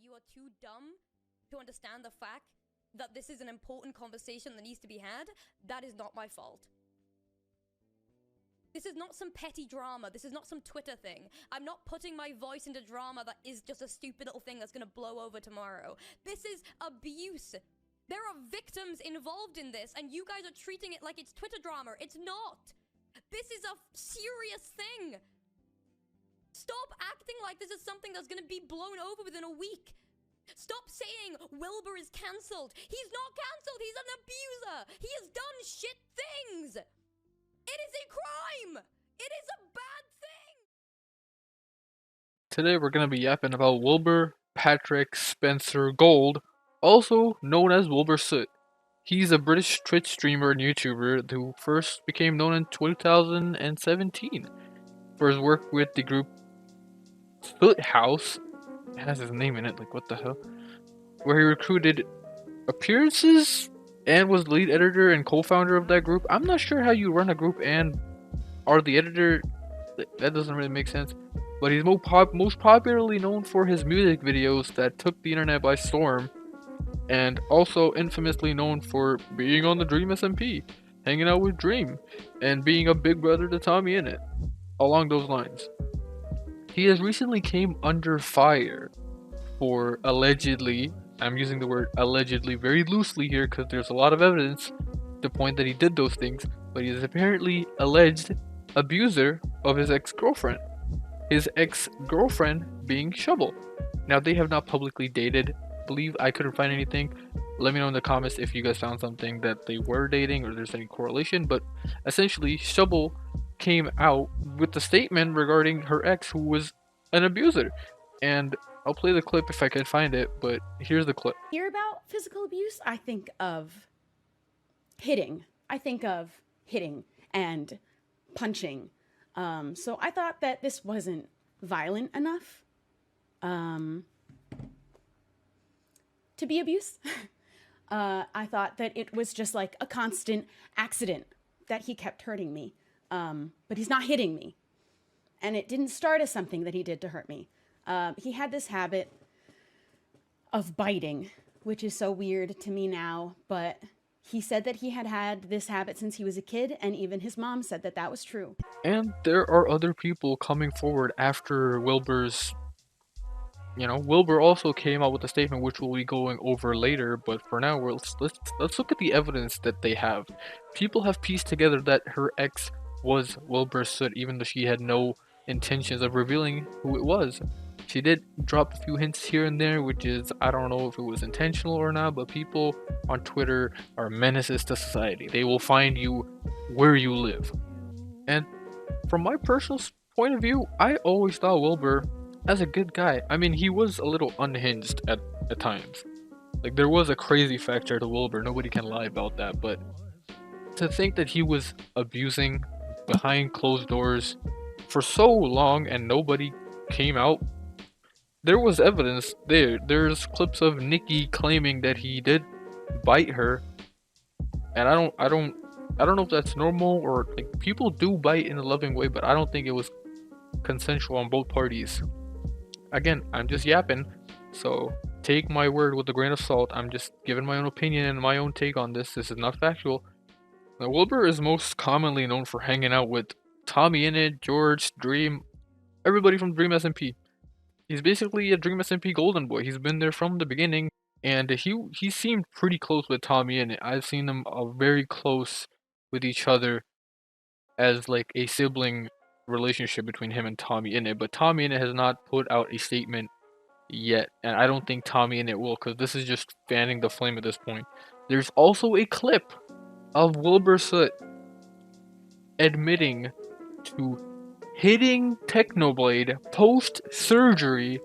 you are too dumb to understand the fact that this is an important conversation that needs to be had, that is not my fault. This is not some petty drama. This is not some Twitter thing. I'm not putting my voice into drama that is just a stupid little thing that's gonna blow over tomorrow. This is abuse. There are victims involved in this, and you guys are treating it like it's Twitter drama. It's not. This is a serious thing. Stop acting like this is something that's gonna be blown over within a week. Stop saying Wilbur is cancelled. He's not cancelled. He's an abuser. He has done shit things. It is a crime. It is a bad thing. Today we're going to be yapping about Wilbur Patrick Spencer Gold, also known as Wilbur Soot. He's a British Twitch streamer and YouTuber who first became known in 2017 for his work with the group Soot House. It has his name in it, like what the hell? Where he recruited appearances and was lead editor and co-founder of that group. I'm not sure how you run a group and are the editor. That doesn't really make sense. But he's most popularly known for his music videos that took the internet by storm, and also infamously known for being on the Dream SMP, hanging out with Dream, and being a big brother to Tommy in it. Along those lines. He has recently came under fire for allegedly, I'm using the word allegedly very loosely here because there's a lot of evidence to point that he did those things, but he is apparently alleged abuser of his ex-girlfriend. His ex-girlfriend being Shubble. Now they have not publicly dated. I believe I couldn't find anything. Let me know in the comments if you guys found something that they were dating or there's any correlation, but essentially Shubble came out with the statement regarding her ex who was an abuser, and I'll play the clip if I can find it, but here's the clip. Hear about physical abuse, I think of hitting. I think of hitting and punching. So I thought that this wasn't violent enough to be abuse. I thought that it was just like a constant accident that he kept hurting me. But he's not hitting me. And it didn't start as something that he did to hurt me. He had this habit of biting, which is so weird to me now, but he said that he had had this habit since he was a kid, and even his mom said that that was true. And there are other people coming forward after Wilbur's, Wilbur also came out with a statement which we'll be going over later, but for now, let's look at the evidence that they have. People have pieced together that her ex was Wilbur Soot, even though she had no intentions of revealing who it was. She did drop a few hints here and there, which is, I don't know if it was intentional or not, but people on Twitter are menaces to society. They will find you where you live. And from my personal point of view, I always thought Wilbur as a good guy. I mean, he was a little unhinged at times. Like, there was a crazy factor to Wilbur, nobody can lie about that, but to think that he was abusing behind closed doors for so long and nobody came out. There was evidence there. There's clips of Nikki claiming that he did bite her, and I don't know if that's normal or like people do bite in a loving way, but I don't think it was consensual on both parties. Again, I'm just yapping, so take my word with a grain of salt. I'm just giving my own opinion and my own take on this. This is not factual. Now, Wilbur is most commonly known for hanging out with Tommy Innit, George, Dream, everybody from Dream SMP. He's basically a Dream SMP golden boy. He's been there from the beginning, and he seemed pretty close with Tommy Innit. I've seen them very close with each other as like a sibling relationship between him and Tommy Innit, but Tommy Innit has not put out a statement yet, and I don't think Tommy Innit will, because this is just fanning the flame at this point. There's also a clip of Wilbur Soot admitting to hitting Technoblade post-surgery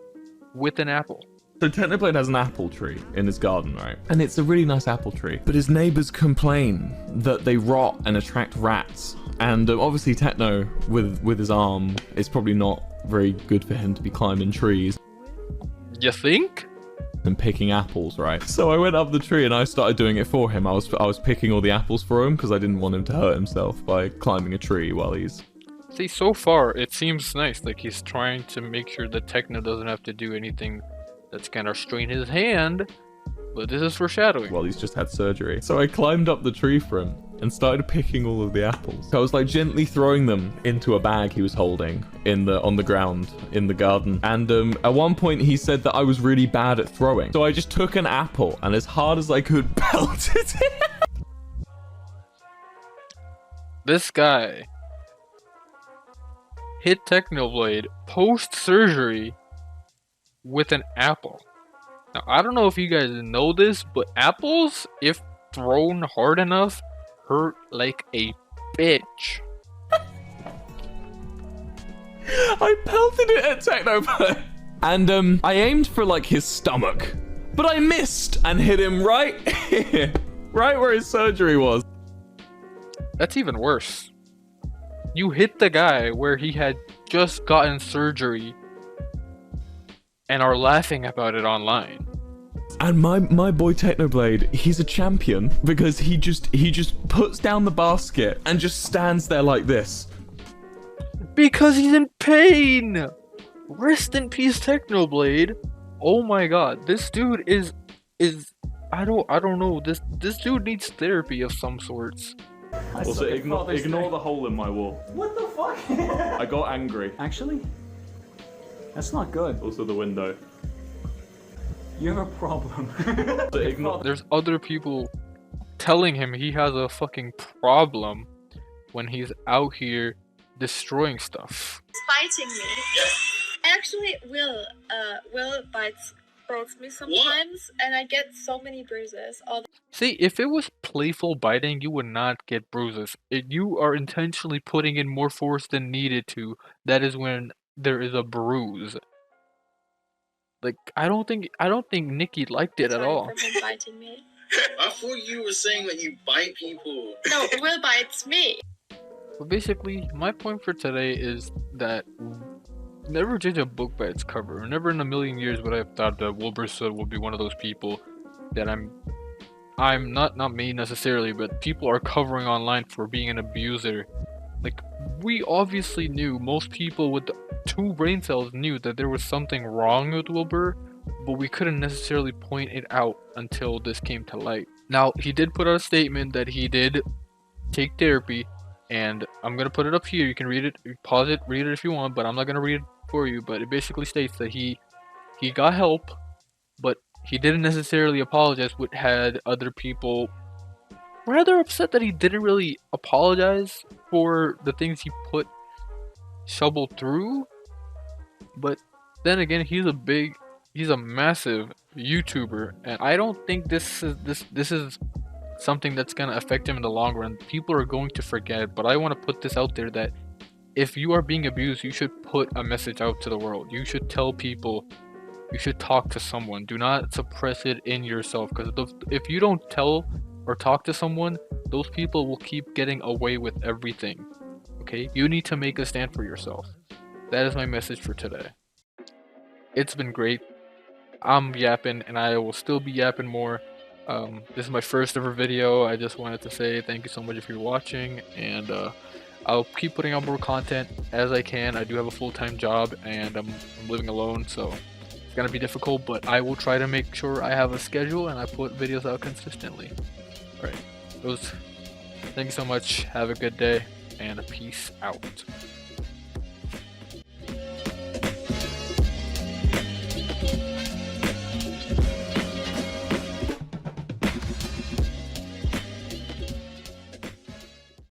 with an apple. So Technoblade has an apple tree in his garden, right? And it's a really nice apple tree. But his neighbors complain that they rot and attract rats. And obviously Techno, with his arm, it's probably not very good for him to be climbing trees. You think? And picking apples, right? So I went up the tree and I started doing it for him. I was picking all the apples for him because I didn't want him to hurt himself by climbing a tree while he's... See, so far it seems nice. Like he's trying to make sure that Techno doesn't have to do anything that's gonna strain his hand, but this is foreshadowing. Well, he's just had surgery. So I climbed up the tree for him and started picking all of the apples. So I was like gently throwing them into a bag he was holding on the ground in the garden. And at one point he said that I was really bad at throwing. So I just took an apple and as hard as I could pelted it. This guy hit Technoblade post-surgery with an apple. Now, I don't know if you guys know this, but apples, if thrown hard enough, hurt like a bitch. I pelted it at Technoblade. And I aimed for like his stomach, but I missed and hit him right here, right where his surgery was. That's even worse. You hit the guy where he had just gotten surgery and are laughing about it online. And my boy Technoblade, he's a champion because he just puts down the basket and just stands there like this. Because he's in pain! Rest in peace, Technoblade. Oh my god, this dude is I don't know. This dude needs therapy of some sorts. Also, ignore the hole in my wall. What the fuck? I got angry. Actually, that's not good. Also the window. You have a problem. There's other people telling him he has a fucking problem when he's out here destroying stuff. Biting me. Actually, Will bites both me sometimes, and I get so many bruises. See, if it was playful biting, you would not get bruises. If you are intentionally putting in more force than needed to, that is when there is a bruise. Like, I don't think Nikki liked it at all. For him biting me. I thought you were saying that you bite people. No, Will bites me. But basically, my point for today is that never judge a book by its cover. Never in a million years would I have thought that Wilbur Soot would be one of those people that I'm not me necessarily, but people are covering online for being an abuser. Like, we obviously knew, most people with 2 brain cells knew that there was something wrong with Wilbur, but we couldn't necessarily point it out until this came to light. Now, he did put out a statement that he did take therapy, and I'm gonna put it up here. You can read it, pause it, read it if you want, but I'm not gonna read it for you. But it basically states that he got help, but he didn't necessarily apologize, which had other people rather upset that he didn't really apologize for the things he put Shubble through. But then again, he's a massive YouTuber, and I don't think this is something that's gonna affect him in the long run. People are going to forget, but I want to put this out there that if you are being abused, you should put a message out to the world. You should tell people. You should talk to someone. Do not suppress it in yourself, because if you don't tell or talk to someone, those people will keep getting away with everything. Okay? You need to make a stand for yourself. That is my message for today. It's been great. I'm yapping, and I will still be yapping more. This is my first ever video. I just wanted to say thank you so much if you're watching, and I'll keep putting out more content as I can. I do have a full-time job, and I'm living alone, so it's gonna be difficult, but I will try to make sure I have a schedule and I put videos out consistently. Alright, thank you so much. Have a good day, and peace out.